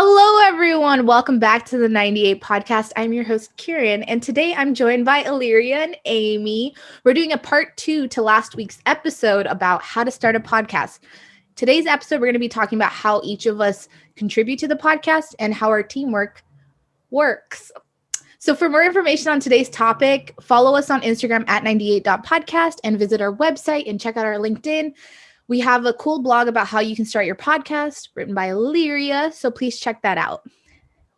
Hello, everyone. Welcome back to the 98 podcast. I'm your host, Kieran, and today I'm joined by Illyria and Amy. We're doing a part 2 to last week's episode about how to start a podcast. Today's episode, we're going to be talking about how each of us contribute to the podcast and how our teamwork works. So for more information on today's topic, follow us on Instagram at 98.podcast and visit our website and check out our LinkedIn. We have a cool blog about how you can start your podcast written by Illyria, so please check that out.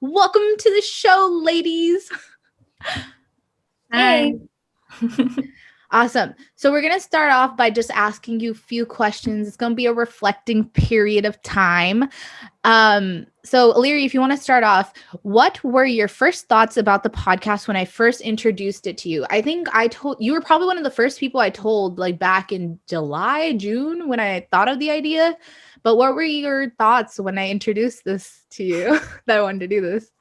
Welcome to the show, ladies. Hi. Awesome. So we're going to start off by just asking you a few questions. It's going to be a reflecting period of time. So Illyria, if you want to start off, what were your first thoughts about the podcast when I first introduced it to you? I think you were probably one of the first people I told like back in June when I thought of the idea. But what were your thoughts when I introduced this to you that I wanted to do this?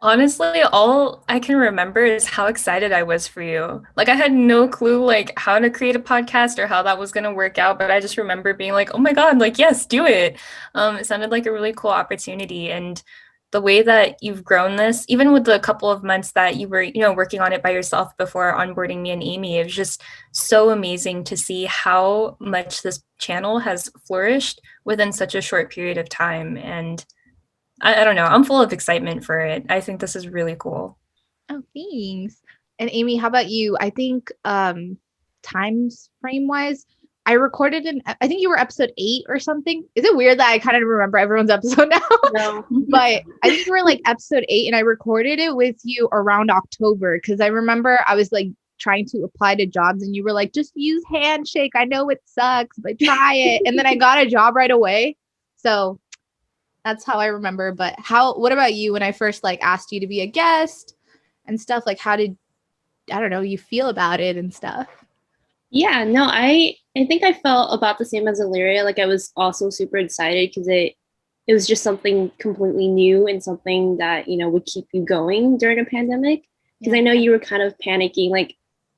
Honestly, all I can remember is how excited I was for you. Like I had no clue like how to create a podcast or how that was going to work out, but I just remember being like, "Oh my God, like yes, do it." It sounded like a really cool opportunity, and the way that you've grown this, even with the couple of months that you were, working on it by yourself before onboarding me and Amy, it was just so amazing to see how much this channel has flourished within such a short period of time. And I don't know. I'm full of excitement for it. I think this is really cool. Oh, thanks. And Amy, how about you? I think times frame wise, I think you were episode 8 or something. Is it weird that I kind of remember everyone's episode now? No. But I think you were like episode 8 and I recorded it with you around October because I remember I was like trying to apply to jobs and you were like, just use Handshake. I know it sucks, but try it. And then I got a job right away. So that's how I remember. But what about you when I first like asked you to be a guest and stuff? Like how did, I don't know, you feel about it and stuff? Yeah, no, I think I felt about the same as Illyria. Like I was also super excited because it was just something completely new and something that, would keep you going during a pandemic. Because I know you were kind of panicking, like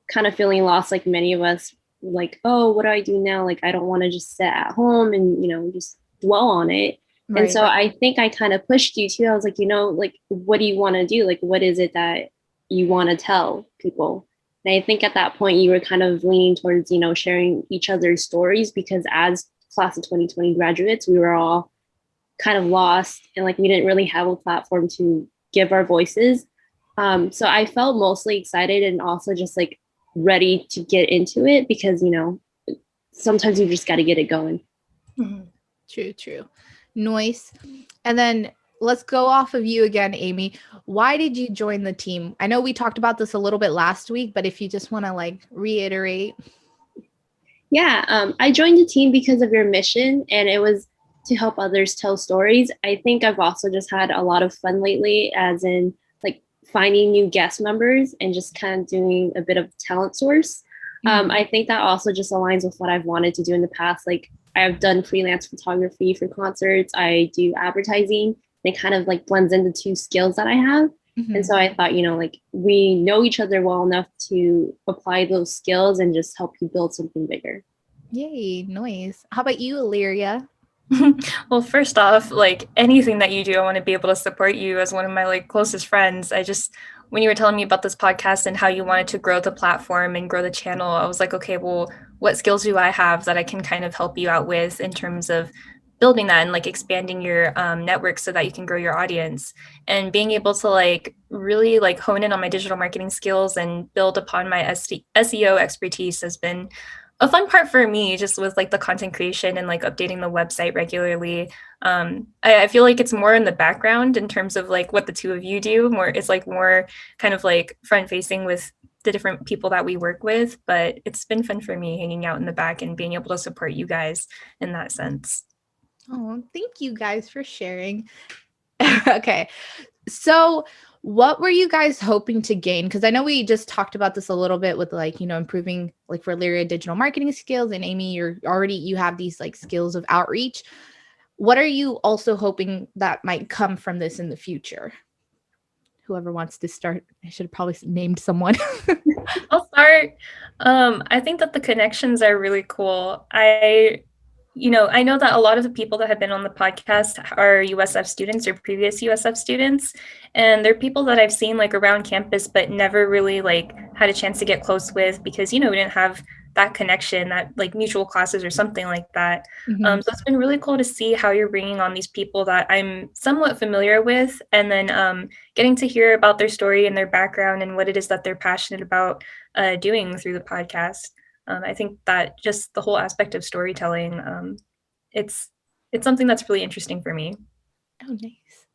kind of feeling lost like many of us, like, oh, what do I do now? Like I don't want to just sit at home and, just dwell on it. Right. And so I think I kind of pushed you too. I was like, like, what do you want to do? Like, what is it that you want to tell people? And I think at that point you were kind of leaning towards, sharing each other's stories because as class of 2020 graduates, we were all kind of lost and like we didn't really have a platform to give our voices. So I felt mostly excited and also just like ready to get into it because, sometimes you just got to get it going. Mm-hmm. True. Nice. And then let's go off of you again, Amy. Why did you join the team? I know we talked about this a little bit last week, but if you just want to like reiterate. Yeah, I joined the team because of your mission and it was to help others tell stories. I think I've also just had a lot of fun lately, as in like finding new guest members and just kind of doing a bit of talent source. I think that also just aligns with what I've wanted to do in the past. Like I've done freelance photography for concerts. I do advertising. It kind of like blends into 2 skills that I have. Mm-hmm. And so I thought, like we know each other well enough to apply those skills and just help you build something bigger. Yay, nice. How about you, Illyria? Well, first off, like anything that you do, I want to be able to support you as one of my like closest friends. When you were telling me about this podcast and how you wanted to grow the platform and grow the channel, I was like, okay, well, what skills do I have that I can kind of help you out with in terms of building that and like expanding your network so that you can grow your audience, and being able to like really like hone in on my digital marketing skills and build upon my SEO expertise has been a fun part for me, just with like the content creation and like updating the website regularly. I feel like it's more in the background in terms of like what the two of you do. It's like more kind of like front facing with the different people that we work with, but it's been fun for me hanging out in the back and being able to support you guys in that sense. Oh, thank you guys for sharing. Okay. So what were you guys hoping to gain? Because I know we just talked about this a little bit with like, improving like for Illyria digital marketing skills, and Amy, you have these like skills of outreach. What are you also hoping that might come from this in the future? Whoever wants to start, I should have probably named someone. I'll start. I think that the connections are really cool. I I know that a lot of the people that have been on the podcast are USF students or previous USF students, and they're people that I've seen like around campus, but never really like had a chance to get close with because, we didn't have that connection, that like mutual classes or something like that. Mhm. So it's been really cool to see how you're bringing on these people that I'm somewhat familiar with, and then getting to hear about their story and their background and what it is that they're passionate about doing through the podcast. I think that just the whole aspect of storytelling, it's it's something that's really interesting for me. Oh,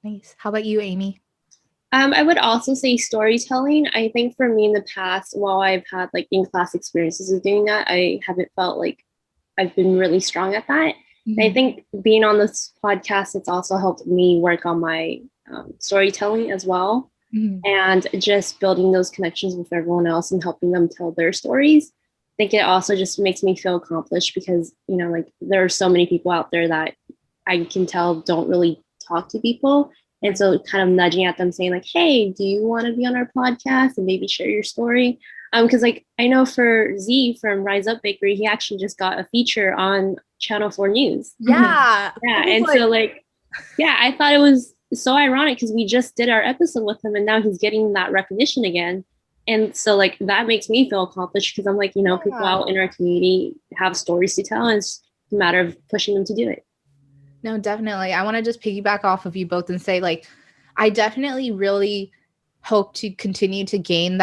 nice. How about you, Amy? I would also say storytelling. I think for me in the past, while I've had like in class experiences of doing that, I haven't felt like I've been really strong at that. And I think being on this podcast, it's also helped me work on my storytelling as well, and just building those connections with everyone else and helping them tell their stories. I think it also just makes me feel accomplished because, like there are so many people out there that I can tell don't really talk to people. And so kind of nudging at them saying like, hey, do you want to be on our podcast and maybe share your story? Because like I know for Z from Rise Up Bakery, he actually just got a feature on Channel 4 News. Yeah. Yeah. And so like, yeah, I thought it was so ironic because we just did our episode with him and now he's getting that recognition again. And so like that makes me feel accomplished because I'm like, people out in our community have stories to tell, and it's a matter of pushing them to do it. No, definitely. I want to just piggyback off of you both and say, like, I definitely really hope to continue to gain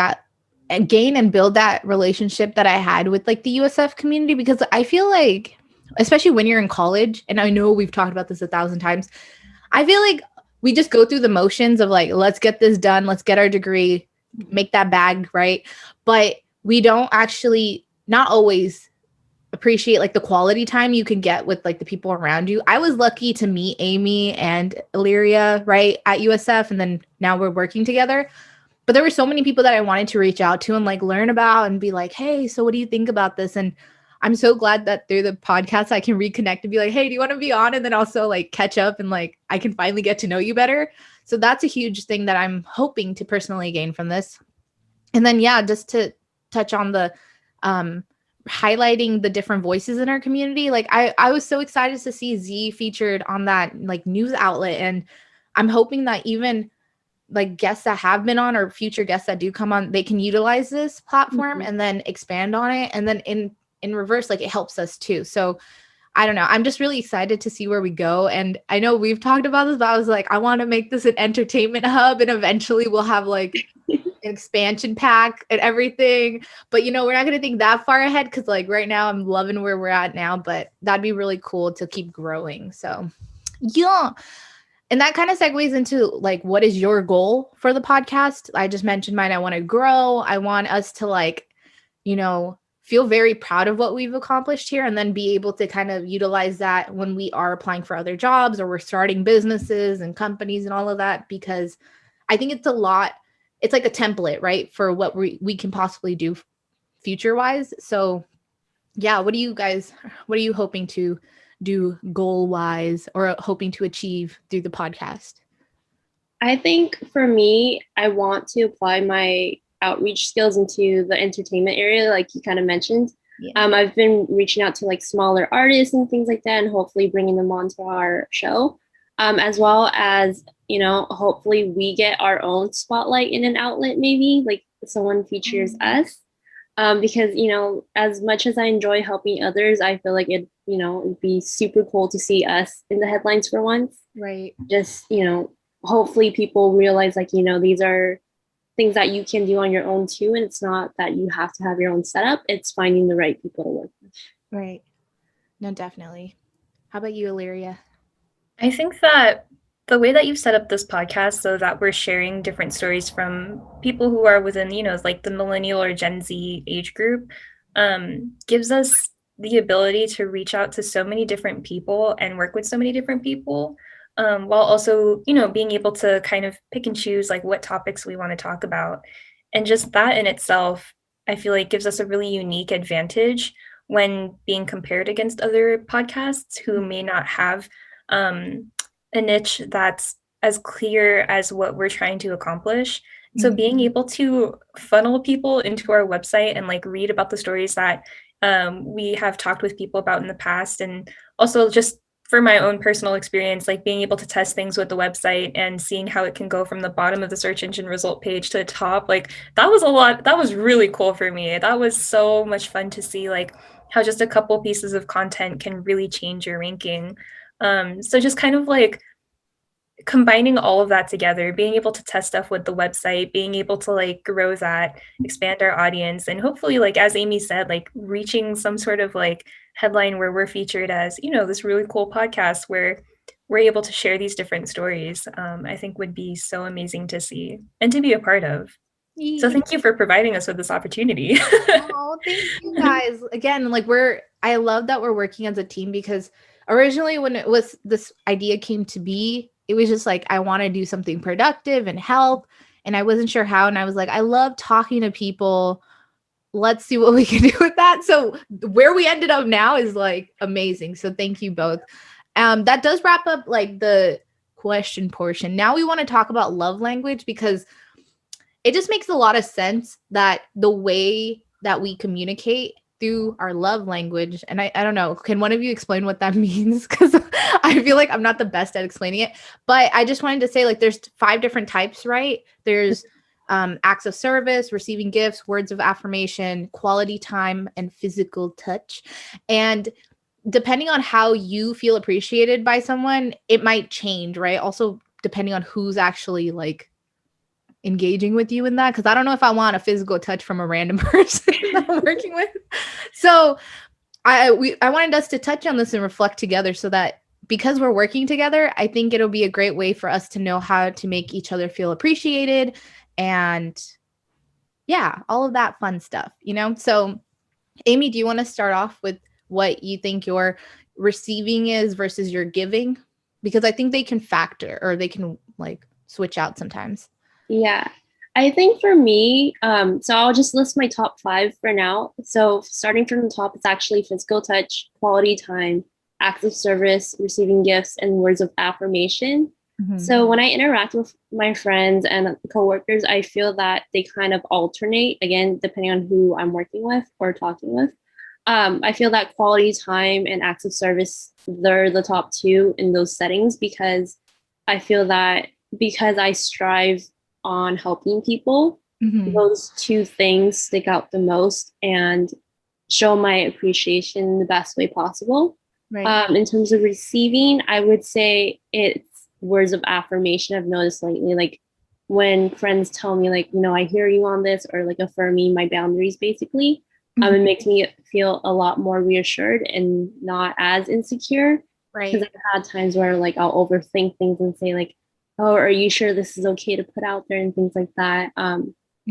and build that relationship that I had with like the USF community, because I feel like, especially when you're in college, and I know we've talked about this 1,000 times, I feel like we just go through the motions of like, let's get this done, let's get our degree, make that bag, right? But we don't actually, not always appreciate like the quality time you can get with like the people around you. I was lucky to meet Amy and Illyria, right, at USF, and then now we're working together. But there were so many people that I wanted to reach out to and like learn about and be like, hey, so what do you think about this? And I'm so glad that through the podcast I can reconnect and be like, hey, do you want to be on? And then also like catch up and like I can finally get to know you better. So that's a huge thing that I'm hoping to personally gain from this. And then yeah, just to touch on the highlighting the different voices in our community. Like I was so excited to see Z featured on that like news outlet. And I'm hoping that even like guests that have been on or future guests that do come on, they can utilize this platform and then expand on it. And then in reverse, like it helps us too. So I don't know. I'm just really excited to see where we go. And I know we've talked about this, but I was like, I want to make this an entertainment hub and eventually we'll have like an expansion pack and everything. But we're not going to think that far ahead because like right now I'm loving where we're at now, but that'd be really cool to keep growing. So yeah. And that kind of segues into like, what is your goal for the podcast? I just mentioned mine. I want to grow. I want us to like, feel very proud of what we've accomplished here and then be able to kind of utilize that when we are applying for other jobs or we're starting businesses and companies and all of that, because I think it's a lot. It's like a template, right, for what we can possibly do future wise. So yeah, what are you hoping to do goal wise or hoping to achieve through the podcast? I think for me, I want to apply my outreach skills into the entertainment area, like you kind of mentioned. Yeah. I've been reaching out to like smaller artists and things like that, and hopefully bringing them onto our show, as well as hopefully we get our own spotlight in an outlet, maybe like someone features us. Because as much as I enjoy helping others, I feel like it'd be super cool to see us in the headlines for once. Right. Just hopefully people realize like these are things that you can do on your own too, and it's not that you have to have your own setup. It's finding the right people to work with. Right. No, definitely. How about you, Illyria? I think that the way that you've set up this podcast so that we're sharing different stories from people who are within, like the millennial or Gen Z age group, gives us the ability to reach out to so many different people and work with so many different people, while also, being able to kind of pick and choose like what topics we want to talk about. And just that in itself, I feel like gives us a really unique advantage when being compared against other podcasts who may not have a niche that's as clear as what we're trying to accomplish. So being able to funnel people into our website and like read about the stories that we have talked with people about in the past. And also just for my own personal experience, like being able to test things with the website and seeing how it can go from the bottom of the search engine result page to the top, like that was a lot. That was really cool for me. That was so much fun to see, like how just a couple pieces of content can really change your ranking. So just kind of like combining all of that together, being able to test stuff with the website, being able to like grow that, expand our audience, and hopefully, like as Amy said, like reaching some sort of like headline where we're featured as, you know, this really cool podcast where we're able to share these different stories, I think would be so amazing to see and to be a part of. So thank you for providing us with this opportunity. Oh, thank you guys. Again, like I love that we're working as a team, because originally when it was this idea came to be, it was just like I want to do something productive and help, and I wasn't sure how, and I was like, I love talking to people. Let's see what we can do with that. So where we ended up now is like amazing. So thank you both. That does wrap up like the question portion. Now we want to talk about love language, because it just makes a lot of sense that the way that we communicate through our love language, and I don't know, can one of you explain what that means? Because I feel like I'm not the best at explaining it, but I just wanted to say, like, there's 5 different types, right? There's acts of service, receiving gifts, words of affirmation, quality time, and physical touch. And depending on how you feel appreciated by someone, it might change, right? Also, depending on who's actually like engaging with you in that, because I don't know if I want a physical touch from a random person that I'm working with. So I wanted us to touch on this and reflect together, so that because we're working together, I think it'll be a great way for us to know how to make each other feel appreciated, and yeah, all of that fun stuff, you know? So Amy, do you want to start off with what you think your receiving is versus your giving? Because I think they can factor, or they can like switch out sometimes. Yeah, I think for me, so I'll just list my top 5 for now. So starting from the top, it's actually physical touch, quality time, acts of service, receiving gifts, and words of affirmation. Mm-hmm. So when I interact with my friends and coworkers, I feel that they kind of alternate, again, depending on who I'm working with or talking with. I feel that quality time and acts of service, they're the top 2 in those settings, because I feel that because I strive on helping people, those 2 things stick out the most and show my appreciation in the best way possible. Right. In terms of receiving, I would say it's words of affirmation. I've noticed lately, like when friends tell me, like, you know, I hear you on this, or like affirming my boundaries, basically, it makes me feel a lot more reassured and not as insecure. Right. Because I've had times where like I'll overthink things and say like, oh, are you sure this is okay to put out there, and things like that.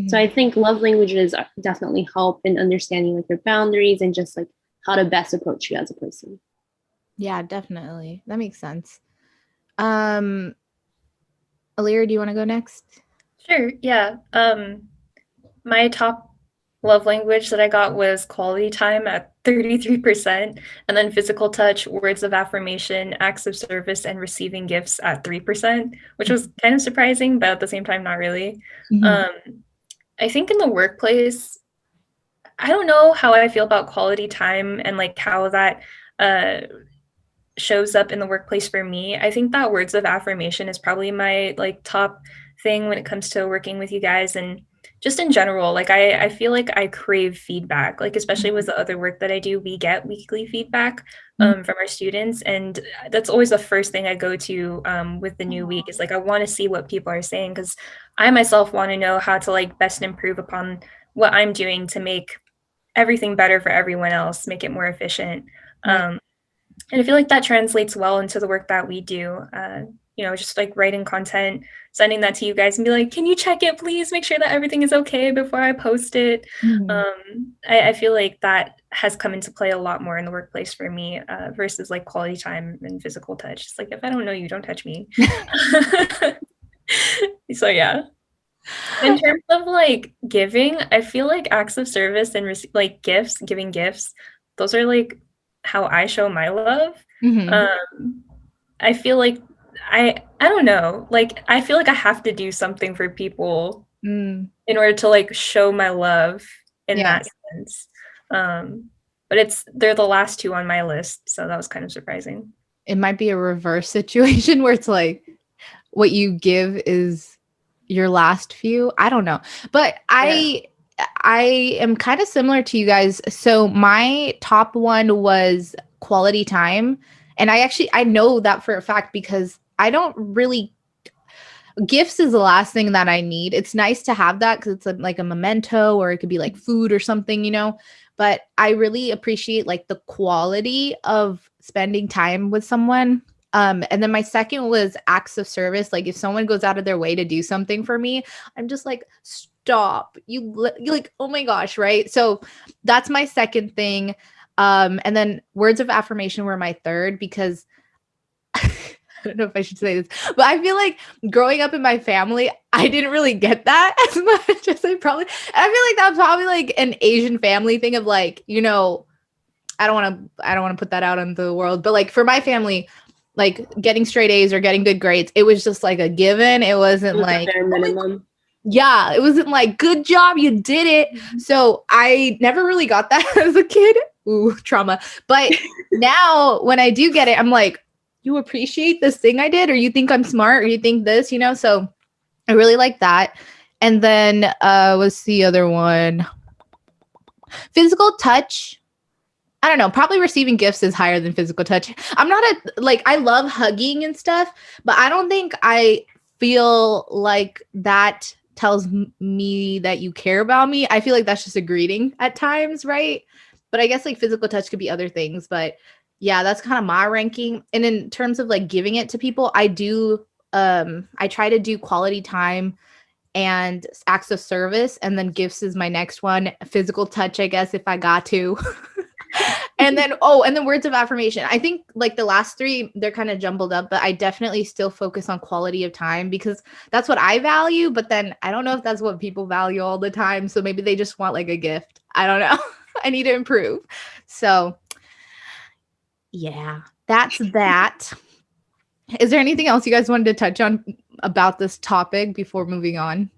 So I think love languages definitely help in understanding like your boundaries and just like how to best approach you as a person. Yeah, definitely. That makes sense. Alira, do you want to go next? Sure, yeah. My top love language that I got was quality time at 33%, and then physical touch, words of affirmation, acts of service, and receiving gifts at 3%, which was kind of surprising, but at the same time, not really. I think in the workplace, I don't know how I feel about quality time and like how that shows up in the workplace for me. I think that words of affirmation is probably my like top thing when it comes to working with you guys, and just in general, like I feel like I crave feedback, like especially with the other work that I do, we get weekly feedback from our students, and that's always the first thing I go to with the new week is like I want to see what people are saying, because I myself want to know how to like best improve upon what I'm doing to make everything better for everyone else, make it more efficient. Right. And I feel like that translates well into the work that we do. You know, just like writing content, sending that to you guys and be like, can you check it, please? Make sure that everything is okay before I post it. I feel like that has come into play a lot more in the workplace for me versus like quality time and physical touch. It's like, if I don't know you, don't touch me. So, yeah. In terms of like giving, I feel like acts of service and like gifts, giving gifts, those are like how I show my love. I feel like I don't know, like I feel like I have to do something for people in order to like show my love in that sense. but they're the last two on my list, so that was kind of surprising. It might be a reverse situation where it's like what you give is your last few. I don't know. But I am kind of similar to you guys. So my top one was quality time. And I know that for a fact because I don't really gifts is the last thing that I need. It's nice to have that because it's like a memento or it could be like food or something, but I really appreciate like the quality of spending time with someone. And then my second was acts of service. Like if someone goes out of their way to do something for me, I'm just like, stop. You like, oh my gosh, right? So that's my second thing. And then words of affirmation were my third because I don't know if I should say this, but I feel like growing up in my family, I didn't really get that as much as I feel like that's probably like an Asian family thing of like, I don't want to put that out on the world, but like for my family, like getting straight A's or getting good grades, it was just like a given. It wasn't like bare minimum. Yeah, it wasn't like good job, you did it. Mm-hmm. So I never really got that as a kid. Ooh, trauma. But now when I do get it, I'm like, you appreciate this thing I did, or you think I'm smart, or you think this, so I really like that. And then what's the other one? Physical touch. I don't know, probably receiving gifts is higher than physical touch. I'm not I love hugging and stuff, but I don't think I feel like that tells me that you care about me. I feel like that's just a greeting at times, right? But I guess like physical touch could be other things, but yeah, that's kind of my ranking. And in terms of like giving it to people, I try to do quality time and acts of service, and then gifts is my next one. Physical touch, I guess, if I got to. and then words of affirmation. I think like the last three, they're kind of jumbled up, but I definitely still focus on quality of time because that's what I value. But then I don't know if that's what people value all the time. So maybe they just want like a gift. I don't know. I need to improve. So yeah, that's that. Is there anything else you guys wanted to touch on about this topic before moving on?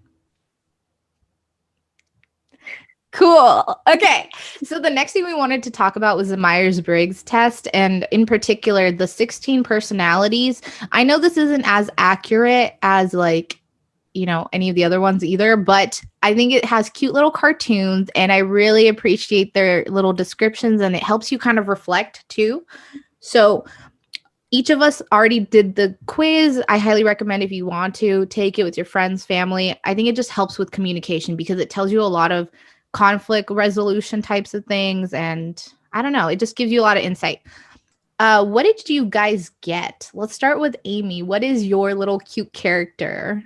Cool. Okay. So the next thing we wanted to talk about was the Myers-Briggs test, and in particular, the 16 personalities. I know this isn't as accurate as like, any of the other ones either, but I think it has cute little cartoons and I really appreciate their little descriptions, and it helps you kind of reflect too. So each of us already did the quiz. I highly recommend if you want to take it with your friends, family. I think it just helps with communication because it tells you a lot of conflict resolution types of things. And I don't know, it just gives you a lot of insight. What did you guys get? Let's start with Amy. What is your little cute character?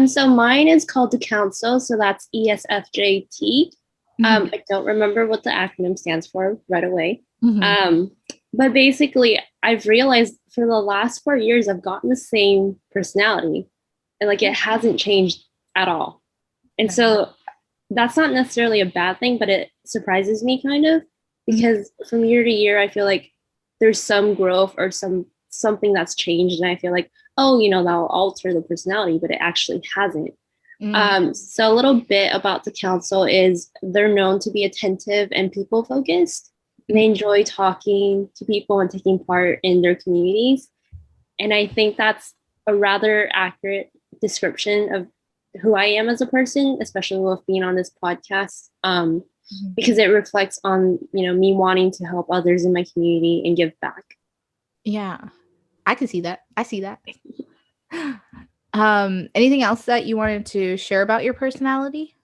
So mine is called the Council. So that's ESFJT. I don't remember what the acronym stands for right away. But basically, I've realized for the last 4 years, I've gotten the same personality, and like it hasn't changed at all. And so that's not necessarily a bad thing, but it surprises me kind of because from year to year, I feel like there's some growth or something that's changed, and I feel like, oh, that'll alter the personality, but it actually hasn't. So a little bit about the Council is they're known to be attentive and people focused. They enjoy talking to people and taking part in their communities. And I think that's a rather accurate description of who I am as a person, especially with being on this podcast, because it reflects on, me wanting to help others in my community and give back. Yeah, I can see that. I see that. Anything else that you wanted to share about your personality?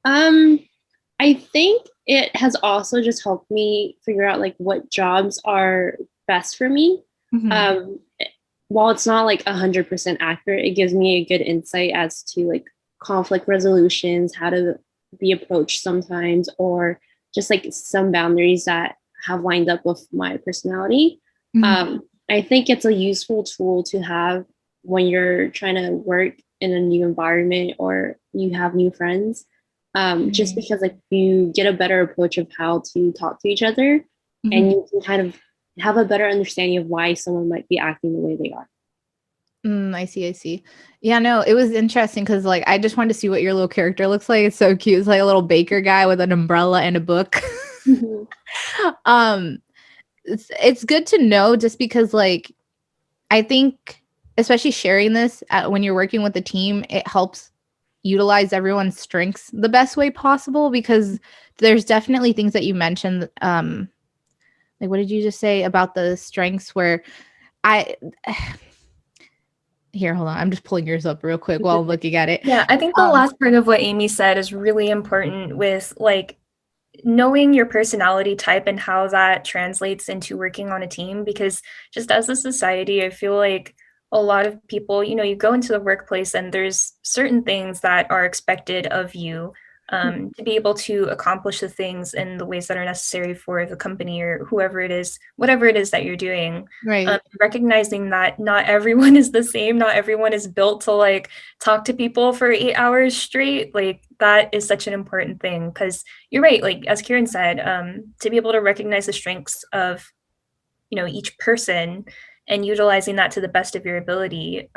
I think it has also just helped me figure out like what jobs are best for me. While it's not like 100% accurate, it gives me a good insight as to like conflict resolutions, how to be approached sometimes, or just like some boundaries that have lined up with my personality. I think it's a useful tool to have when you're trying to work in a new environment or you have new friends. Just because like you get a better approach of how to talk to each other, and you can kind of have a better understanding of why someone might be acting the way they are. I see. Yeah, no, it was interesting because like I just wanted to see what your little character looks like. It's so cute. It's like a little baker guy with an umbrella and a book. It's good to know, just because like I think especially sharing this when you're working with a team, it helps utilize everyone's strengths the best way possible, because there's definitely things that you mentioned, like what did you just say about the strengths where I here, hold on, I'm just pulling yours up real quick while I'm looking at it. Yeah, I think the last part of what Amy said is really important, with like knowing your personality type and how that translates into working on a team. Because just as a society, I feel like a lot of people, you go into the workplace and there's certain things that are expected of you, to be able to accomplish the things in the ways that are necessary for the company or whoever it is, whatever it is that you're doing. Right. Recognizing that not everyone is the same, not everyone is built to like talk to people for 8 hours straight. Like that is such an important thing, because you're right, like as Kieran said, to be able to recognize the strengths of each person and utilizing that to the best of your ability,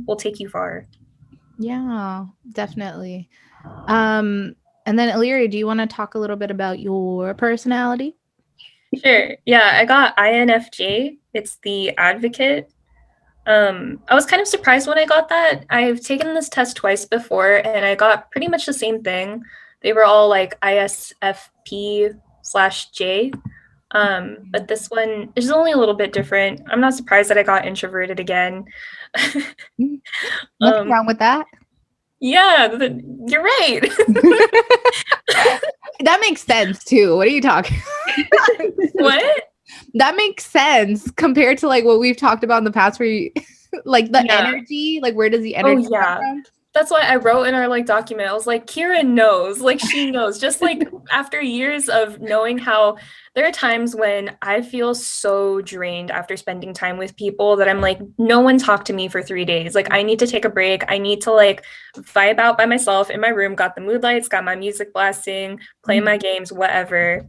will take you far. Yeah, definitely. And then Illyria, do you want to talk a little bit about your personality? Sure. Yeah, I got INFJ. It's the advocate. I was kind of surprised when I got that. I've taken this test twice before and I got pretty much the same thing. They were all like ISFP/J. But this one is only a little bit different. I'm not surprised that I got introverted again. Nothing wrong with that. Yeah, you're right. That makes sense too. What are you talking? What? That makes sense compared to like what we've talked about in the past, where you like the energy, like where does the energy come from? That's why I wrote in our like document, I was like, Kieran knows, like she knows, just like after years of knowing how there are times when I feel so drained after spending time with people that I'm like, no one talked to me for 3 days. Like I need to take a break. I need to like vibe out by myself in my room, got the mood lights, got my music blasting, playing my games, whatever.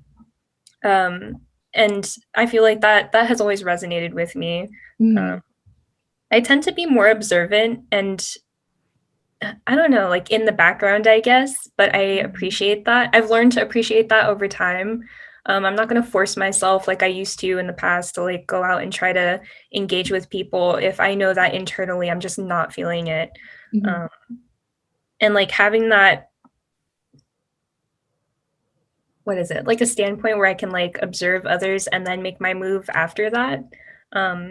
And I feel like that has always resonated with me. I tend to be more observant and I don't know, like in the background, I guess, but I appreciate that. I've learned to appreciate that over time. I'm not going to force myself like I used to in the past to like go out and try to engage with people if I know that internally I'm just not feeling it. And like having that, what is it, like a standpoint where I can like observe others and then make my move after that.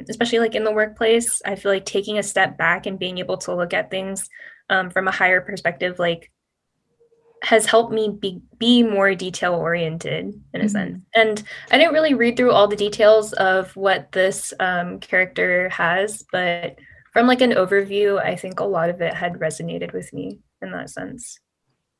Especially like in the workplace, I feel like taking a step back and being able to look at things from a higher perspective, like has helped me be more detail oriented in a sense. And I didn't really read through all the details of what this character has, but from like an overview, I think a lot of it had resonated with me in that sense.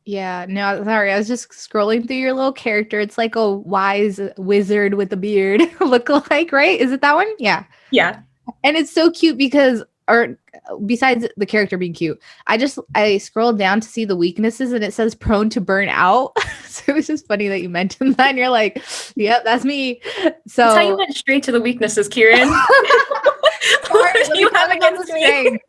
Yeah, no, sorry. I was just scrolling through your little character. It's like a wise wizard with a beard look like, right? Is it that one? Yeah. Yeah. And it's so cute because, or besides the character being cute, I scrolled down to see the weaknesses and it says prone to burn out. So it was just funny that you mentioned that and you're like, yep, that's me. So that's how you went straight to the weaknesses, Kieran. Sorry, you have against me?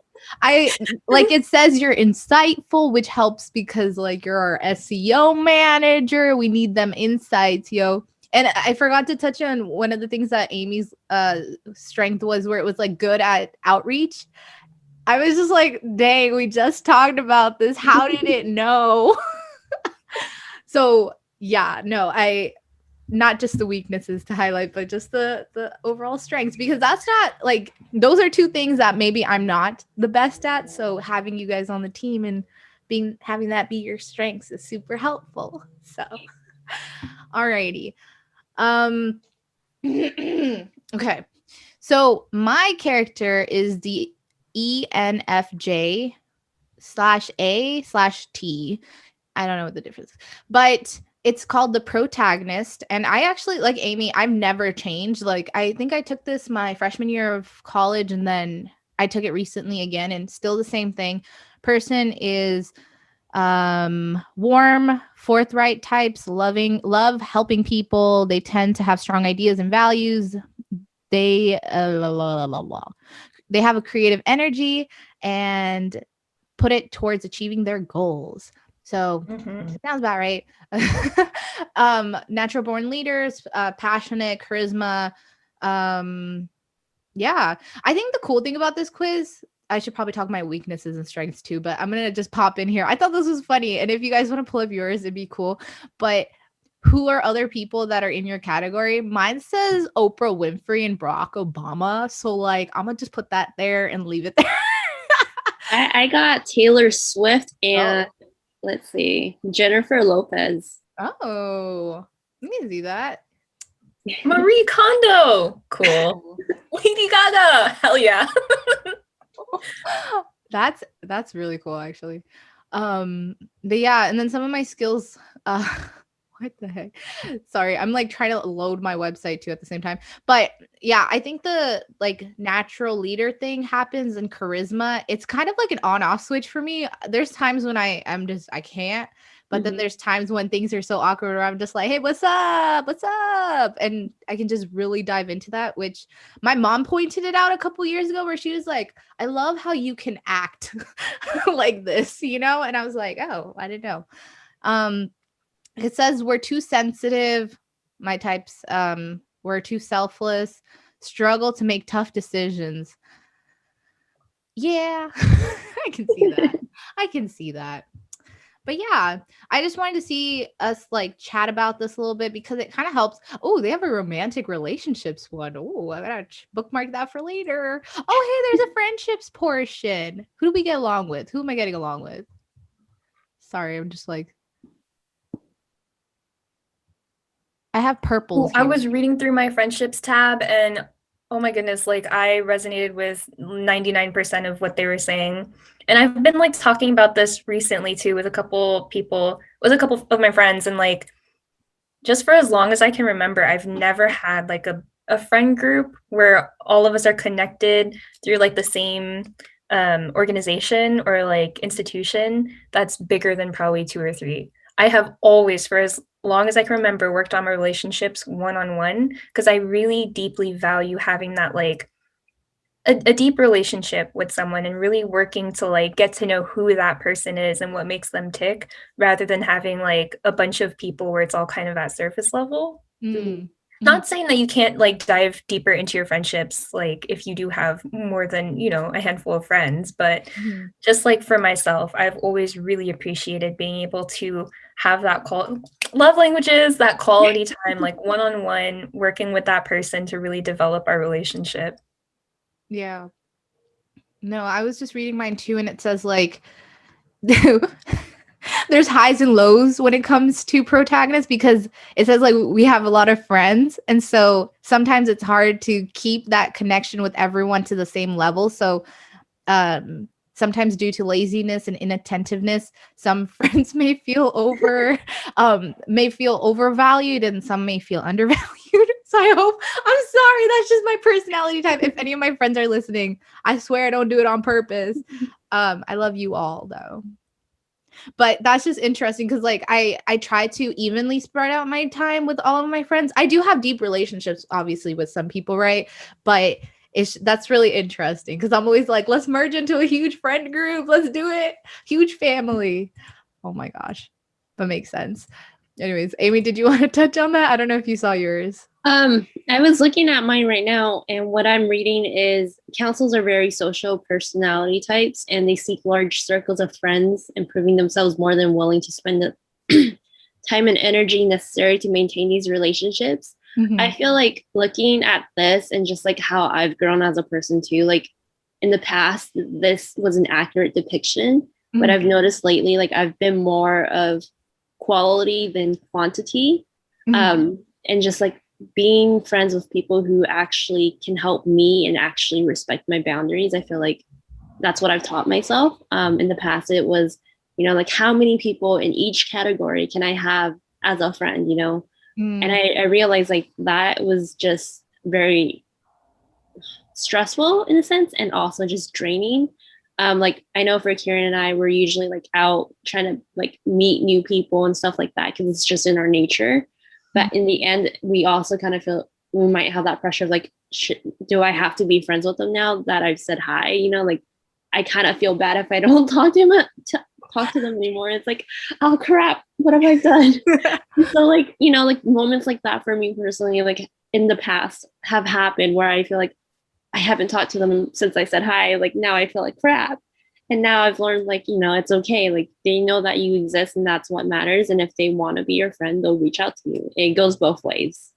I like it says you're insightful, which helps because like you're our SEO manager. We need them insights, yo. And I forgot to touch on one of the things that Amy's strength was, where it was like good at outreach. I was just like, dang, we just talked about this. How did it know? So yeah, no, not just the weaknesses to highlight, but just the overall strengths, because that's not like, those are two things that maybe I'm not the best at. So having you guys on the team and having that be your strengths is super helpful. So alrighty. Okay. So my character is the ENFJ/A/T. I don't know what the difference is, but it's called the protagonist. And I actually, like Amy, I've never changed. Like, I think I took this my freshman year of college and then I took it recently again, and still the same thing. Person is warm, forthright types, love helping people. They tend to have strong ideas and values. They they have a creative energy and put it towards achieving their goals. So sounds about right. Natural born leaders, passionate, charisma. Yeah. I think the cool thing about this quiz, I should probably talk my weaknesses and strengths too, but I'm gonna just pop in here. I thought this was funny. And if you guys want to pull up yours, it'd be cool. But who are other people that are in your category? Mine says Oprah Winfrey and Barack Obama. So like I'm gonna just put that there and leave it there. I got Taylor Swift and let's see, Jennifer Lopez. Oh, let me see that. Marie Kondo. Cool. Lady Gaga. Hell yeah. That's really cool actually. But yeah, and then some of my skills, what the heck? Sorry, I'm like trying to load my website too at the same time. But yeah, I think the like natural leader thing happens in charisma. It's kind of like an on-off switch for me. There's times when I can't, but then there's times when things are so awkward where I'm just like, hey, what's up? What's up? And I can just really dive into that, which my mom pointed it out a couple years ago where she was like, I love how you can act like this, you know? And I was like, oh, I didn't know. It says we're too sensitive, my types, we're too selfless, struggle to make tough decisions. Yeah, I can see that. I can see that. But yeah, I just wanted to see us like chat about this a little bit because it kind of helps. Oh, they have a romantic relationships one. Oh, I gotta bookmark that for later. Oh, hey, there's a friendships portion. Who do we get along with? Who am I getting along with? Sorry, I'm just like, I have purples. I was reading through my friendships tab and oh my goodness, like I resonated with 99% of what they were saying. And I've been like talking about this recently too with a couple of my friends. And like, just for as long as I can remember, I've never had like a friend group where all of us are connected through like the same organization or like institution that's bigger than probably 2 or 3. I have always, for as long as I can remember, worked on my relationships one-on-one because I really deeply value having that like a deep relationship with someone and really working to like get to know who that person is and what makes them tick rather than having like a bunch of people where it's all kind of at surface level. Not saying that you can't like dive deeper into your friendships, like if you do have more than, a handful of friends, but just like for myself, I've always really appreciated being able to have that love languages, that quality time, like one-on-one, working with that person to really develop our relationship. Yeah. No, I was just reading mine too, and it says like there's highs and lows when it comes to protagonists because it says like we have a lot of friends, and so sometimes it's hard to keep that connection with everyone to the same level. So sometimes due to laziness and inattentiveness, some friends may feel overvalued and some may feel undervalued. So I'm sorry, that's just my personality type. If any of my friends are listening, I swear I don't do it on purpose. I love you all though. But that's just interesting because like I try to evenly spread out my time with all of my friends. I do have deep relationships obviously with some people, right? But that's really interesting because I'm always like, let's merge into a huge friend group. Let's do it. Huge family. Oh my gosh. That makes sense. Anyways, Amy, did you want to touch on that? I don't know if you saw yours. I was looking at mine right now, and what I'm reading is councils are very social personality types, and they seek large circles of friends and proving themselves more than willing to spend the time and energy necessary to maintain these relationships. I feel like looking at this and just like how I've grown as a person too, like in the past, this was an accurate depiction, but I've noticed lately, like I've been more of quality than quantity. And just like being friends with people who actually can help me and actually respect my boundaries. I feel like that's what I've taught myself. In the past, it was, like how many people in each category can I have as a friend, And I realized like that was just very stressful in a sense and also just draining. Like I know for Kieran and I, we're usually like out trying to like meet new people and stuff like that because it's just in our nature. But in the end, we also kind of feel we might have that pressure of like, do I have to be friends with them now that I've said hi? Like I kind of feel bad if I don't talk to talk to them anymore. It's like, oh crap, what have I done? So like, like moments like that for me personally, like in the past have happened where I feel like I haven't talked to them since I said hi. Like now I feel like crap. And now I've learned like, it's okay. Like they know that you exist and that's what matters. And if they want to be your friend, they'll reach out to you. It goes both ways.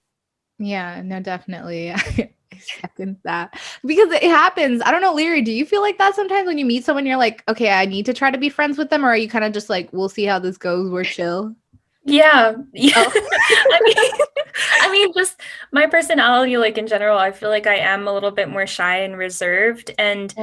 Yeah, no, definitely. I second that because it happens. I don't know, Leary, do you feel like that sometimes when you meet someone, you're like, okay, I need to try to be friends with them? Or are you kind of just like, we'll see how this goes, we're chill? Yeah. Oh. I mean, just my personality, like in general, I feel like I am a little bit more shy and reserved. And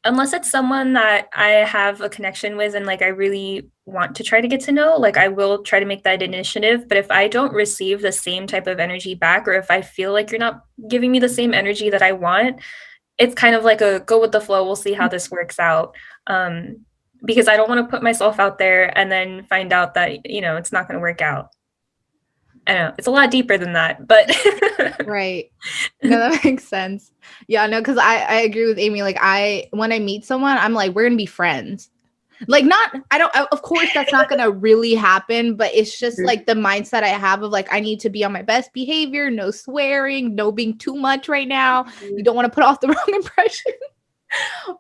unless it's someone that I have a connection with and like I really want to try to get to know, like I will try to make that initiative. But if I don't receive the same type of energy back, or if I feel like you're not giving me the same energy that I want, it's kind of like a go with the flow. We'll see how this works out. Because I don't want to put myself out there and then find out that, it's not going to work out. I know it's a lot deeper than that, but right. No, that makes sense. Yeah, no, because I agree with Amy. Like when I meet someone, I'm like, we're gonna be friends. Like of course that's not gonna really happen, but it's just like the mindset I have of like, I need to be on my best behavior, no swearing, no being too much right now. You don't want to put off the wrong impression.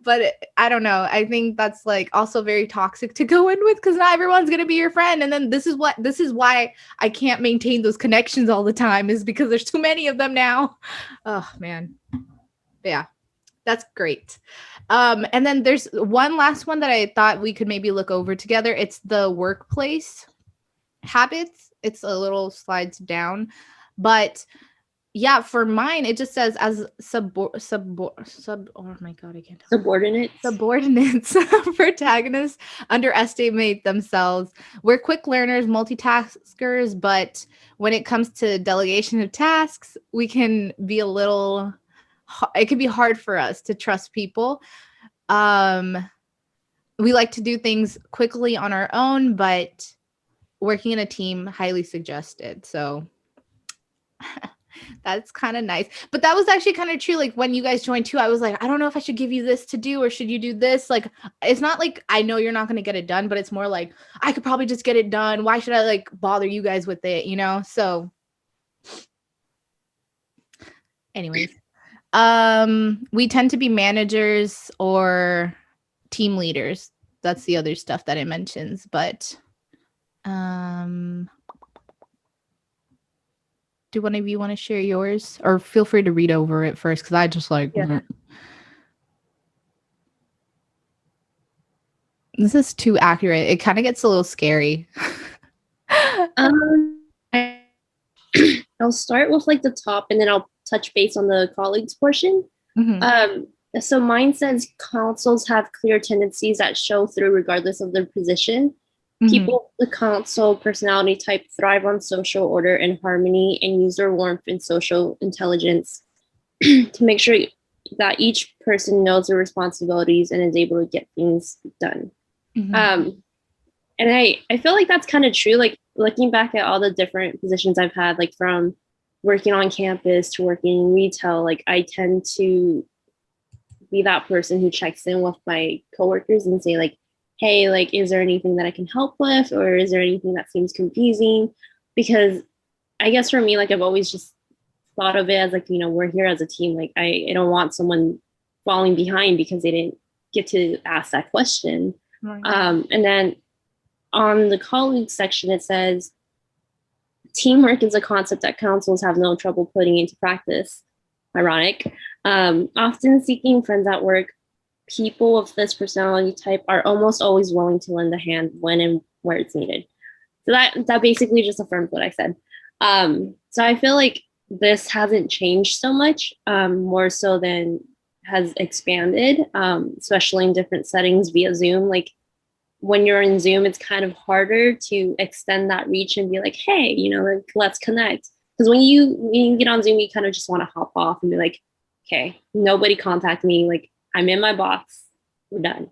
But I don't know. I think that's like also very toxic to go in with because not everyone's gonna be your friend. And then this is why I can't maintain those connections all the time, is because there's too many of them now. Oh man. Yeah, that's great. And then there's one last one that I thought we could maybe look over together. It's the workplace habits. It's a little slides down, but yeah, for mine, it just says as oh my God, I can't tell. Subordinates, protagonists underestimate themselves. We're quick learners, multitaskers, but when it comes to delegation of tasks, we can be it can be hard for us to trust people. We like to do things quickly on our own, but working in a team, highly suggested. So that's kind of nice. But that was actually kind of true. Like when you guys joined too, I was like, I don't know if I should give you this to do or should you do this? Like, it's not like I know you're not going to get it done, but it's more like I could probably just get it done. Why should I like bother you guys with it? So anyways, we tend to be managers or team leaders. That's the other stuff that it mentions, but do one of you want to share yours, or feel free to read over it first? Because I just like, this is too accurate. It kind of gets a little scary. I'll start with like the top and then I'll touch base on the colleagues portion. So mine says consuls have clear tendencies that show through regardless of their position. People with the consul personality type thrive on social order and harmony and use their warmth and social intelligence to make sure that each person knows their responsibilities and is able to get things done. And I feel like that's kind of true. Like looking back at all the different positions I've had, like from working on campus to working in retail, like I tend to be that person who checks in with my coworkers and say like, hey, like, is there anything that I can help with? Or is there anything that seems confusing? Because I guess for me, like, I've always just thought of it as like, we're here as a team. Like, I don't want someone falling behind because they didn't get to ask that question. Right. And then on the colleagues section, it says, teamwork is a concept that consuls have no trouble putting into practice. Ironic. Often seeking friends at work, people of this personality type are almost always willing to lend a hand when and where it's needed. So that basically just affirms what I said. So I feel like this hasn't changed so much, more so than has expanded, especially in different settings via Zoom. Like when you're in Zoom, it's kind of harder to extend that reach and be like, hey, like, let's connect. Because when you get on Zoom, you kind of just want to hop off and be like, okay, nobody contact me. Like, I'm in my box, we're done.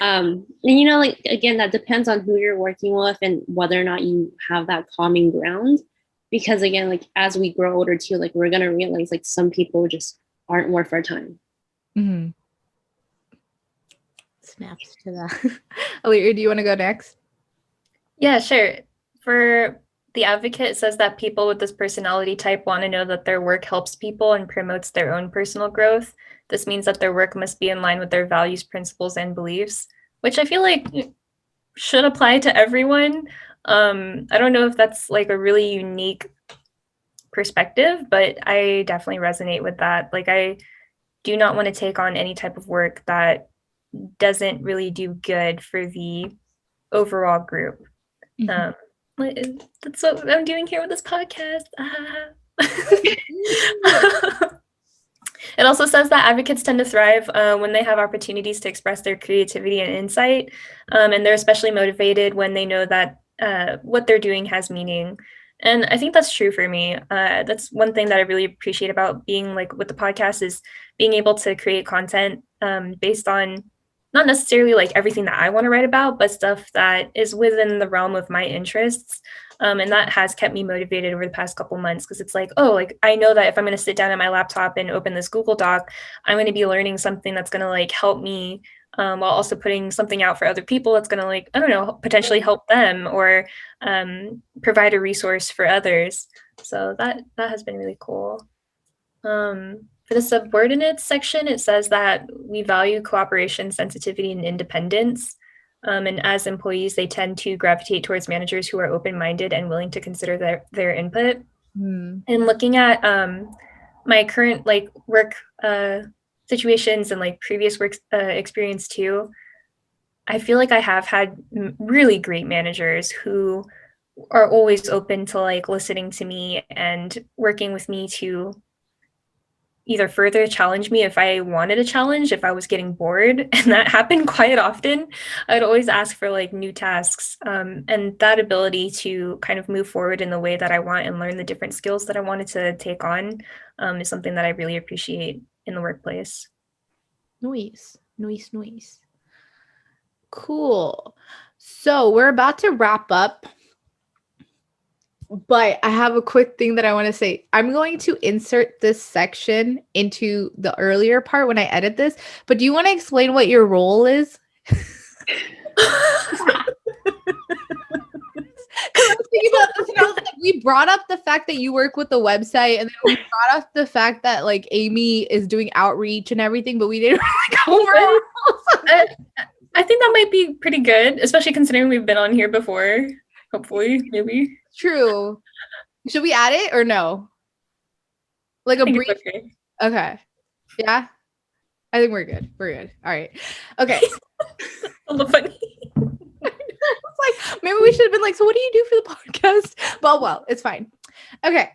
And like, again, that depends on who you're working with and whether or not you have that common ground. Because again, like as we grow older too, like we're gonna realize like some people just aren't worth our time. Snaps to that. Illyria, do you want to go next? Yeah, sure. For the advocate, it says that people with this personality type want to know that their work helps people and promotes their own personal growth. This means that their work must be in line with their values, principles, and beliefs, which I feel like should apply to everyone. I don't know if that's like a really unique perspective, but I definitely resonate with that. Like, I do not want to take on any type of work that doesn't really do good for the overall group. Mhm. That's what I'm doing here with this podcast. It also says that advocates tend to thrive when they have opportunities to express their creativity and insight, and they're especially motivated when they know that what they're doing has meaning. And I think that's true for me. That's one thing that I really appreciate about being like with the podcast is being able to create content based on not necessarily like everything that I want to write about, but stuff that is within the realm of my interests. And that has kept me motivated over the past couple months because it's like, oh, like I know that if I'm going to sit down at my laptop and open this Google Doc, I'm going to be learning something that's going to like help me while also putting something out for other people that's going to like, I don't know, potentially help them or provide a resource for others. So that has been really cool. For the subordinates section, it says that we value cooperation, sensitivity, and independence. And as employees, they tend to gravitate towards managers who are open-minded and willing to consider their input. Hmm. And looking at my current like work situations and like previous work experience too, I feel like I have had really great managers who are always open to like listening to me and working with me to either further challenge me if I wanted a challenge, if I was getting bored, and that happened quite often. I'd always ask for like new tasks. And that ability to kind of move forward in the way that I want and learn the different skills that I wanted to take on is something that I really appreciate in the workplace. Nice. Cool. So we're about to wrap up, but I have a quick thing that I want to say. I'm going to insert this section into the earlier part when I edit this, but do you want to explain what your role is? Because I was thinking about this and I was like, we brought up the fact that you work with the website, and then we brought up the fact that like Amy is doing outreach and everything, but we didn't really go over it. I think that might be pretty good, especially considering we've been on here before. Hopefully, maybe. True. Should we add it or no? Like a brief. Okay. Yeah. I think we're good. We're good. All right. Okay. A little funny. It's like maybe we should have been like, so what do you do for the podcast? Well, it's fine. Okay.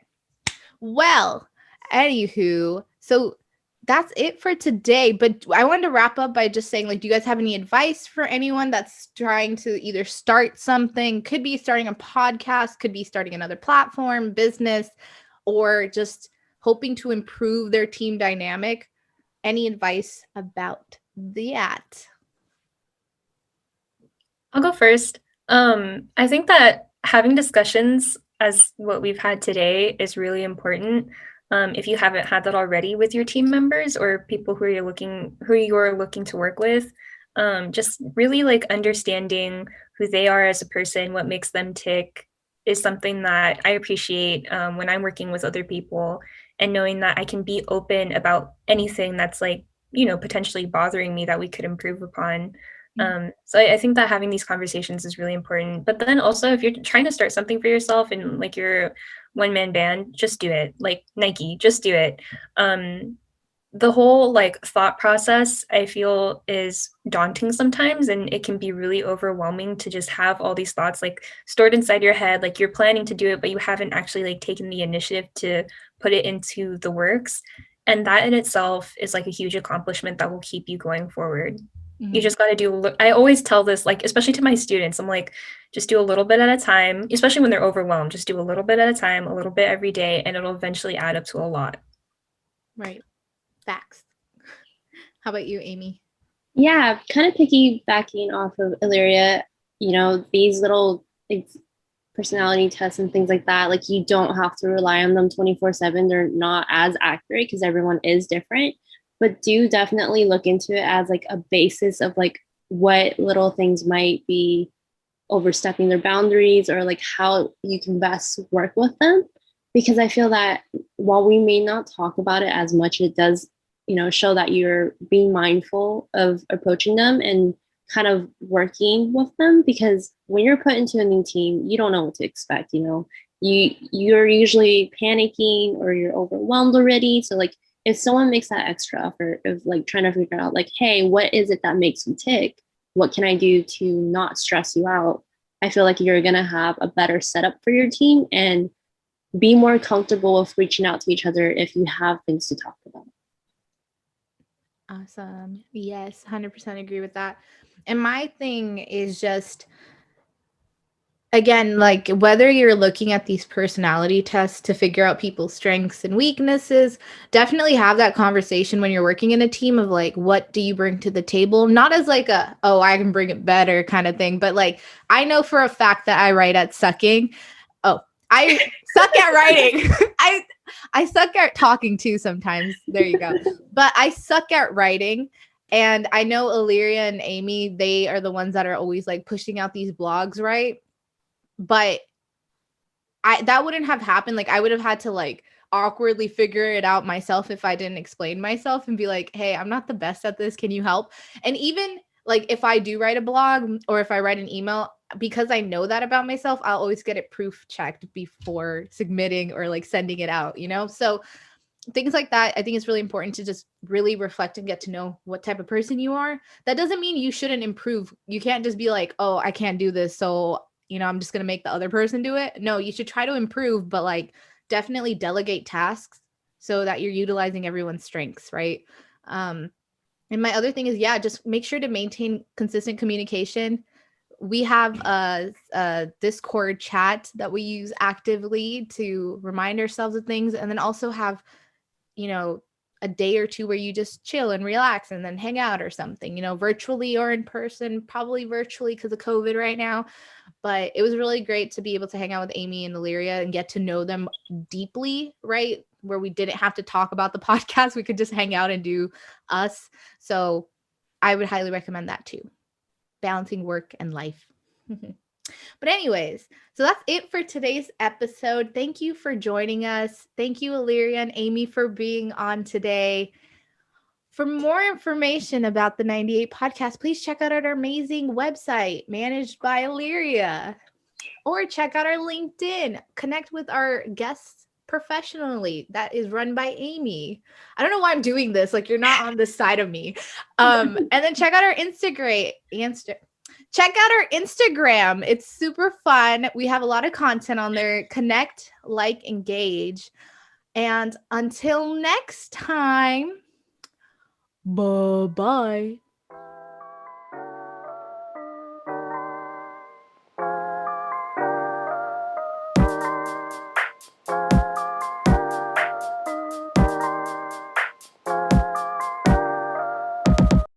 Well, anywho, so that's it for today. But I wanted to wrap up by just saying, like, do you guys have any advice for anyone that's trying to either start something? Could be starting a podcast, could be starting another platform, business, or just hoping to improve their team dynamic. Any advice about that? I'll go first. I think that having discussions as what we've had today is really important. If you haven't had that already with your team members or people who you're looking to work with, just really like understanding who they are as a person, what makes them tick, is something that I appreciate when I'm working with other people, and knowing that I can be open about anything that's like, potentially bothering me that we could improve upon. So I think that having these conversations is really important. But then also, if you're trying to start something for yourself and like your one-man band, just do it. Like Nike, just do it. The whole like thought process, I feel, is daunting sometimes, and it can be really overwhelming to just have all these thoughts like stored inside your head, like you're planning to do it, but you haven't actually like taken the initiative to put it into the works. And that in itself is like a huge accomplishment that will keep you going forward. You just got to do, I always tell this, like, especially to my students, I'm like, just do a little bit at a time, especially when they're overwhelmed, just do a little bit at a time, a little bit every day, and it'll eventually add up to a lot. Right. Facts. How about you, Amy? Yeah, kind of piggybacking off of Illyria, these little personality tests and things like that, like you don't have to rely on them 24/7. They're not as accurate because everyone is different, but do definitely look into it as like a basis of like what little things might be overstepping their boundaries, or like how you can best work with them. Because I feel that while we may not talk about it as much, it does, show that you're being mindful of approaching them and kind of working with them. Because when you're put into a new team, you don't know what to expect. You're usually panicking or you're overwhelmed already. So like if someone makes that extra effort of like trying to figure out like, hey, what is it that makes you tick? What can I do to not stress you out? I feel like you're going to have a better setup for your team and be more comfortable with reaching out to each other if you have things to talk about. Awesome. Yes, 100% agree with that. And my thing is just, again, like whether you're looking at these personality tests to figure out people's strengths and weaknesses, definitely have that conversation when you're working in a team of like, what do you bring to the table? Not as like a, oh, I can bring it better kind of thing, but like, I know for a fact that I write at sucking. Oh, I suck at writing. I suck at talking too sometimes. There you go. But I suck at writing. And I know Illyria and Amy, they are the ones that are always like pushing out these blogs, right? But that wouldn't have happened. Like I would have had to like awkwardly figure it out myself if I didn't explain myself and be like, hey, I'm not the best at this. Can you help? And even like if I do write a blog or if I write an email, because I know that about myself, I'll always get it proof checked before submitting or like sending it out, So things like that, I think it's really important to just really reflect and get to know what type of person you are. That doesn't mean you shouldn't improve. You can't just be like, oh, I can't do this, so I'm just going to make the other person do it. No, you should try to improve, but like definitely delegate tasks so that you're utilizing everyone's strengths, right? And my other thing is, just make sure to maintain consistent communication. We have a Discord chat that we use actively to remind ourselves of things, and then also have a day or two where you just chill and relax and then hang out or something, virtually or in person, probably virtually because of COVID right now. But it was really great to be able to hang out with Amy and Illyria and get to know them deeply, right? Where we didn't have to talk about the podcast. We could just hang out and do us. So I would highly recommend that too. Balancing work and life. But anyways, so that's it for today's episode. Thank you for joining us. Thank you, Illyria and Amy, for being on today. For more information about the 98 podcast, please check out our amazing website managed by Illyria, or check out our LinkedIn. Connect with our guests professionally. That is run by Amy. I don't know why I'm doing this. Like you're not on this side of me. And then check out our Instagram. Check out our Instagram. It's super fun. We have a lot of content on there. Connect, like, engage. And until next time, bye-bye.